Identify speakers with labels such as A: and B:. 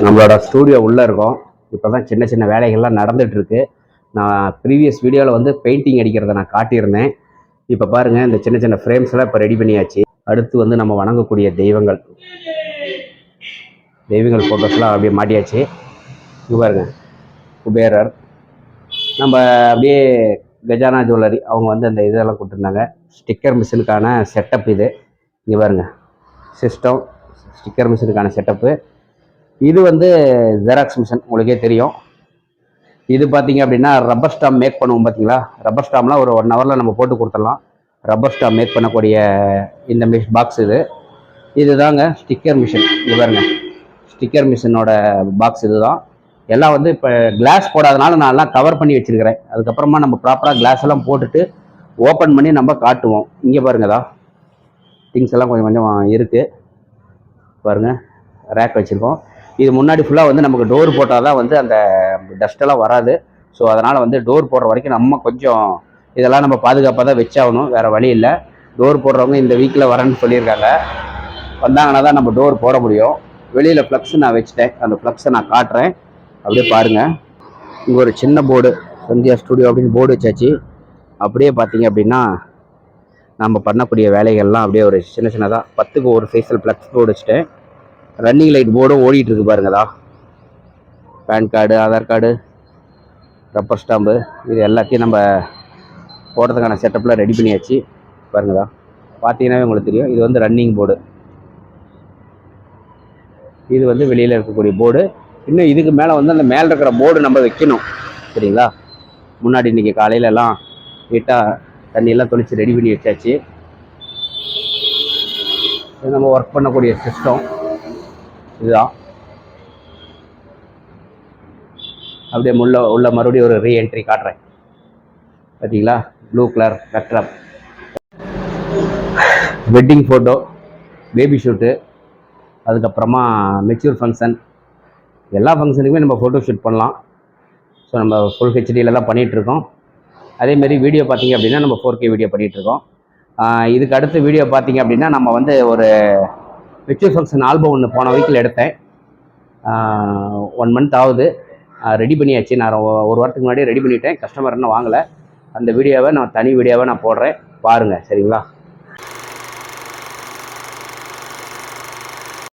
A: நம்மளோட ஸ்டூடியோ உள்ளே இருக்கோம். இப்போ தான் சின்ன சின்ன வேலைகள்லாம் நடந்துகிட்ருக்கு. நான் ப்ரீவியஸ் வீடியோவில் வந்து பெயிண்டிங் அடிக்கிறத நான் காட்டியிருந்தேன். இப்போ பாருங்கள், இந்த சின்ன சின்ன ஃப்ரேம்ஸ்லாம் இப்போ ரெடி பண்ணியாச்சு. அடுத்து வந்து நம்ம வணங்கக்கூடிய தெய்வங்கள் ஃபோட்டோஸ்லாம் அப்படியே மாட்டியாச்சு. இங்கே பாருங்கள், குபேரர். நம்ம அப்படியே கஜானா ஜுவல்லரி அவங்க வந்து அந்த இதெல்லாம் கொடுத்துருந்தாங்க. ஸ்டிக்கர் மிஷினுக்கான செட்டப் இது. இங்கே பாருங்கள், சிஸ்டம் ஸ்டிக்கர் மிஷினுக்கான செட்டப்பு. இது வந்து ஜெராக்ஸ் மிஷின், உங்களுக்கே தெரியும். இது பார்த்தீங்க அப்படின்னா ரப்பர் ஸ்டாம்ப் மேக் பண்ணுவோம் பார்த்தீங்களா. ரப்பர் ஸ்டாம்ப்லாம் ஒரு 1 ஹவரில் நம்ம போட்டு கொடுத்துடலாம். ரப்பர் ஸ்டாம்ப் மேக் பண்ணக்கூடிய இந்த பாக்ஸ் இது தாங்க ஸ்டிக்கர் மிஷின். இது பாருங்க, ஸ்டிக்கர் மிஷினோட பாக்ஸ் இதுதான். எல்லாம் வந்து இப்போ கிளாஸ் போடாதனால நான் எல்லாம் கவர் பண்ணி வச்சிருக்கிறேன். அதுக்கப்புறமா நம்ம ப்ராப்பராக கிளாஸ் எல்லாம் போட்டுட்டு ஓப்பன் பண்ணி நம்ம காட்டுவோம். இங்கே பாருங்கதா, திங்ஸ் எல்லாம் கொஞ்சம் கொஞ்சம் இருக்குது பாருங்கள். ரேக் வச்சுருக்கோம். இது முன்னாடி ஃபுல்லாக வந்து நமக்கு டோர் போட்டால் தான் வந்து அந்த டஸ்ட்டெல்லாம் வராது. ஸோ அதனால் வந்து டோர் போடுற வரைக்கும் நம்ம கொஞ்சம் இதெல்லாம் நம்ம பாதுகாப்பாக தான் வச்சாகணும், வேறு வழி இல்லை. டோர் போடுறவங்க இந்த வீக்கில் வரேன்னு சொல்லியிருக்காங்க. வந்தாங்கன்னா தான் நம்ம டோர் போட முடியும். வெளியில் ஃப்ளக்ஸ் நான் வச்சுட்டேன், அந்த ஃப்ளக்ஸை நான் காட்டுறேன், அப்படியே பாருங்கள். இங்கே ஒரு சின்ன போர்டு, சந்தியா ஸ்டூடியோ அப்படின்னு போர்டு வச்சாச்சு. அப்படியே பார்த்தீங்க அப்படின்னா நம்ம பண்ணக்கூடிய வேலைகள்லாம் அப்படியே ஒரு சின்ன சின்னதாக 10க்கு ஒரு சைஸில் ஃப்ளக்ஸ் போர்டு வச்சுட்டேன். ரன்னிங் லைட் போர்டும் ஓடிட்டு இருக்கு பாருங்கதா. Pan card, Aadhaar card, rubber stamp, இது எல்லாத்தையும் நம்ம போடுறதுக்கான செட்டப்பில் ரெடி பண்ணியாச்சு பாருங்கதா. பார்த்தீங்கன்னாவே உங்களுக்கு தெரியும், இது வந்து ரன்னிங் போர்டு. இது வந்து வெளியில் இருக்கக்கூடிய போர்டு. இன்னும் இதுக்கு மேலே வந்து அந்த மேலே இருக்கிற போர்டு நம்ம வைக்கணும், சரிங்களா. முன்னாடி இன்றைக்கி காலையிலலாம் நீட்டாக தண்ணியெல்லாம் தொளிச்சு ரெடி பண்ணி வச்சாச்சு. இது நம்ம ஒர்க் பண்ணக்கூடிய சிஸ்டம் இதுதான். அப்படியே உள்ள மறுபடியும் ஒரு ரீஎன்ட்ரி காட்டுறேன் பார்த்தீங்களா. Blue colour backdrop, wedding photo, baby shoot, அதுக்கப்புறமா மெச்சூர் ஃபங்க்ஷன், எல்லா ஃபங்க்ஷனுக்குமே நம்ம ஃபோட்டோ ஷூட் பண்ணலாம். ஸோ நம்ம ஃபுல் ஹெச்டியில் தான் பண்ணிகிட்ருக்கோம். அதேமாரி வீடியோ பார்த்திங்க அப்படின்னா நம்ம 4K வீடியோ பண்ணிகிட்ருக்கோம். இதுக்கு அடுத்த வீடியோ பார்த்திங்க அப்படின்னா நம்ம வந்து ஒரு மெச்சூர் ஃபங்க்ஷன் ஆல்பம் ஒன்று போன வீக்கில் எடுத்தேன். 1 மந்த் ஆகுது, ரெடி பண்ணியாச்சு. நான் ஒரு வாரத்துக்கு முன்னாடியே ரெடி பண்ணிட்டேன். கஸ்டமர் இன்னும் வாங்கலை. அந்த வீடியோவை நான் தனி வீடியோவை நான் போடுறேன், பாருங்கள், சரிங்களா.